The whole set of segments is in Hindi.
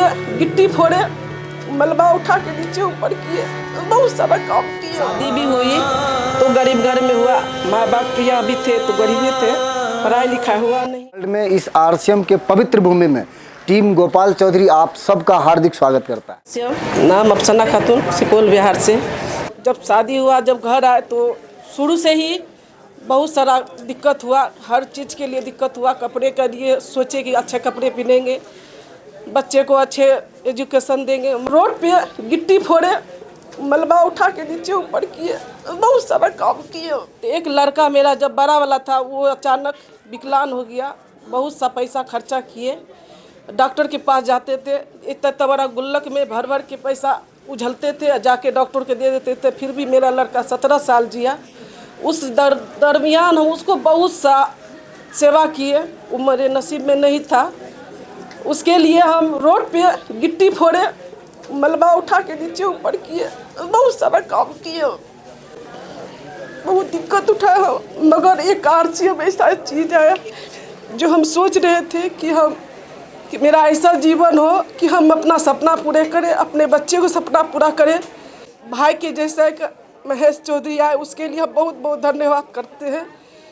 पे गिट्टी फोड़े, मलबा उठा के नीचे ऊपर किए, बहुत सारा काम किए। शादी भी हुई तो गरीब घर में हुआ, माँ बाप तो यहाँ भी थे तो गरीबी थे, पढ़ाई लिखाई हुआ नहीं। में इस आरसीएम के पवित्र भूमि में टीम गोपाल चौधरी आप सबका हार्दिक स्वागत करता है। नाम अफसाना खातून, सुपौल बिहार से। जब शादी हुआ, जब घर आए तो शुरू से ही बहुत सारा दिक्कत हुआ, हर चीज़ के लिए दिक्कत हुआ। कपड़े के लिए सोचे कि अच्छे कपड़े पहनेंगे, बच्चे को अच्छे एजुकेशन देंगे। रोड पे गिट्टी फोड़े, मलबा उठा के नीचे ऊपर किए, बहुत सारा काम किए। एक लड़का मेरा जब बड़ा वाला था वो अचानक विकलांग हो गया, बहुत सा पैसा खर्चा किए, डॉक्टर के पास जाते थे, इतना बड़ा गुल्लक में भर भर के पैसा उझलते थे, जाके डॉक्टर के दे देते थे। फिर भी मेरा लड़का 17 साल जिया। उस दरमियान हम उसको बहुत सा सेवा किए, वो मेरे नसीब में नहीं था। उसके लिए हम रोड पे गिट्टी फोड़े, मलबा उठा के नीचे ऊपर किए, बहुत सारा काम किए, बहुत दिक्कत उठाया। मगर एक आरसीएम ऐसा चीज़ है जो हम सोच रहे थे कि मेरा ऐसा जीवन हो कि हम अपना सपना पूरे करें, अपने बच्चे को सपना पूरा करें। भाई के जैसा एक महेश चौधरी आए, उसके लिए हम बहुत बहुत धन्यवाद करते हैं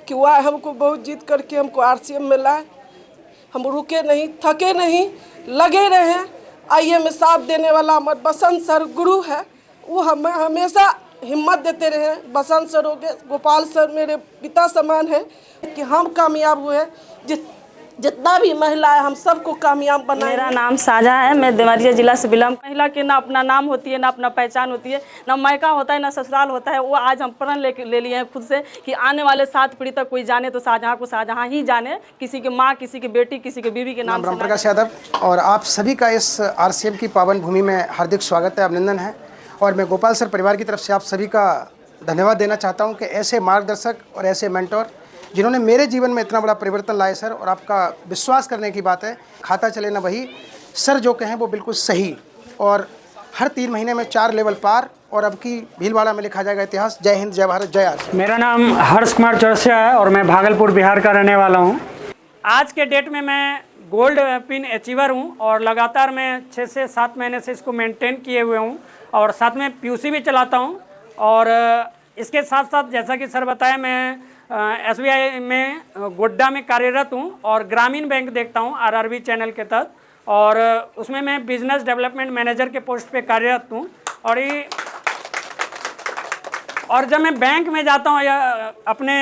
कि वो आए, हमको बहुत जीत करके हमको आरसीएम में लाए। हम रुके नहीं, थके नहीं, लगे रहे। आइए में साथ देने वाला हमारे बसंत सर गुरु है, वो हमें हमेशा हिम्मत देते रहे। बसंत सर हो गए, गोपाल सर मेरे पिता समान है कि हम कामयाब हुए। जितना भी महिला है हम सबको कामयाब बनाए। मेरा नाम साजा है, मैं देवरिया जिला से बिलोंग। महिला के ना अपना नाम होती है, ना अपना पहचान होती है, ना मायका होता है, ना ससुराल होता है। वो आज हम प्रण ले लिए हैं खुद से कि आने वाले 7 पीढ़ी तक कोई जाने तो शाहजहाँ को शाहजहाँ ही जाने, किसी की माँ, किसी की बेटी, किसी के बीवी के नाम से। रामप्रकाश यादव और आप सभी का इस आरसीएम की पावन भूमि में हार्दिक स्वागत है, अभिनंदन है। और मैं गोपाल सर परिवार की तरफ से आप सभी का धन्यवाद देना चाहता हूँ कि ऐसे मार्गदर्शक और ऐसे मेंटोर जिन्होंने मेरे जीवन में इतना बड़ा परिवर्तन लाए सर। और आपका विश्वास करने की बात है, खाता चले ना वही। सर जो कहें वो बिल्कुल सही, और हर 3 महीने में 4 लेवल पार, और अब की भीलवाड़ा में लिखा जाएगा इतिहास। जय हिंद, जय भारत, जय आर। मेरा नाम हर्ष कुमार चौरसिया है और मैं भागलपुर बिहार का रहने वाला हूँ। आज के डेट में मैं गोल्ड पिन अचीवर हूँ और लगातार मैं 6 से 7 महीने से इसको मेंटेन किए हुए हूँ, और साथ में पीयूसी भी चलाता हूँ। और इसके साथ साथ जैसा कि सर बताया, मैं एसबीआई में गोड्डा में कार्यरत हूँ और ग्रामीण बैंक देखता हूँ आरआरबी चैनल के तहत, और उसमें मैं बिजनेस डेवलपमेंट मैनेजर के पोस्ट पे कार्यरत हूँ। और जब मैं बैंक में जाता हूँ या अपने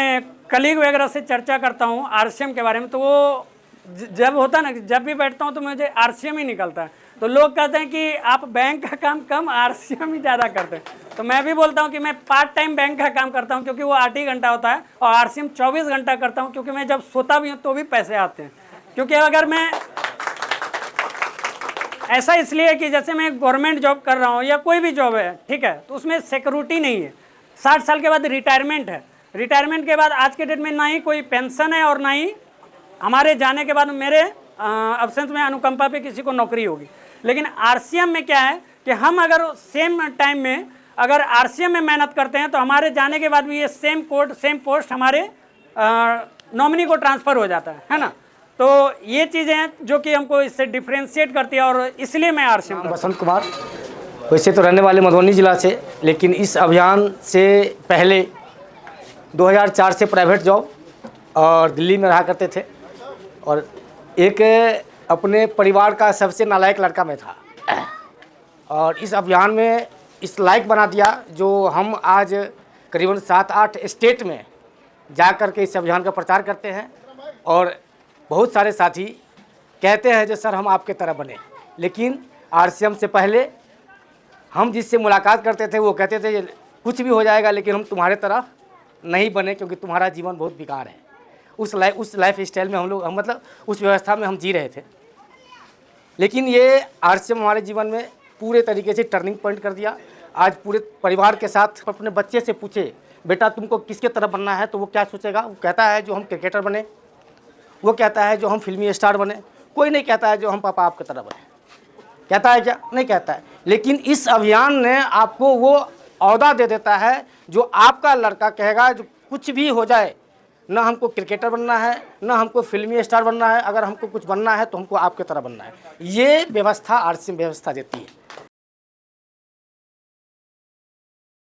कलीग वगैरह से चर्चा करता हूँ आरसीएम के बारे में, तो वो जब होता है ना, जब भी बैठता हूँ तो मुझे आरसीएम ही निकलता है। तो लोग कहते हैं कि आप बैंक का काम कम, आरसीएम ही ज़्यादा करते हैं। तो मैं भी बोलता हूँ कि मैं पार्ट टाइम बैंक का काम करता हूँ, क्योंकि वो 8 ही घंटा होता है, और आरसीएम 24 घंटा करता हूँ, क्योंकि मैं जब सोता भी हूँ तो भी पैसे आते हैं। क्योंकि अगर मैं ऐसा इसलिए कि जैसे मैं गवर्नमेंट जॉब कर रहा हूँ या कोई भी जॉब है, ठीक है, तो उसमें सिक्योरिटी नहीं है। 60 साल के बाद रिटायरमेंट है। रिटायरमेंट के बाद आज के डेट में ना ही कोई पेंशन है और ना ही हमारे जाने के बाद मेरे अब्सेंस में अनुकंपा पे किसी को नौकरी होगी। लेकिन आरसीएम में क्या है कि हम अगर सेम टाइम में अगर आरसीएम में मेहनत करते हैं तो हमारे जाने के बाद भी ये सेम पोस्ट हमारे नॉमिनी को ट्रांसफ़र हो जाता है ना। तो ये चीज़ें हैं जो कि हमको इससे डिफ्रेंशिएट करती है, और इसलिए मैं आरसीएम। बसंत कुमार, वैसे तो रहने वाले मधुबनी ज़िला से, लेकिन इस अभियान से पहले 2004 से प्राइवेट जॉब और दिल्ली में रहा करते थे, और एक अपने परिवार का सबसे नालायक लड़का मैं था, और इस अभियान में इस लायक बना दिया जो हम आज करीबन 7-8 स्टेट में जा कर के इस अभियान का प्रचार करते हैं। और बहुत सारे साथी कहते हैं जो सर हम आपके तरह बने, लेकिन आरसीएम से पहले हम जिससे मुलाकात करते थे वो कहते थे कुछ भी हो जाएगा लेकिन हम तुम्हारे तरह नहीं बने, क्योंकि तुम्हारा जीवन बहुत बेकार है। उस लाइफ स्टाइल में हम लोग मतलब उस व्यवस्था में हम जी रहे थे। लेकिन ये आरसीएम हमारे जीवन में पूरे तरीके से टर्निंग पॉइंट कर दिया। आज पूरे परिवार के साथ अपने बच्चे से पूछे बेटा तुमको किसके तरह बनना है, तो वो क्या सोचेगा? वो कहता है जो हम क्रिकेटर बने, वो कहता है जो हम फिल्मी स्टार बने। कोई नहीं कहता है जो हम पापा आपकी तरह बने। कहता है क्या? नहीं कहता है। लेकिन इस अभियान ने आपको वो औहदा दे देता है जो आपका लड़का कहेगा जो कुछ भी हो जाए ना हमको क्रिकेटर बनना है, ना हमको फिल्मी स्टार बनना है। अगर हमको कुछ बनना है तो हमको आपके तरह बनना है। ये व्यवस्था आरसीएम व्यवस्था देती है।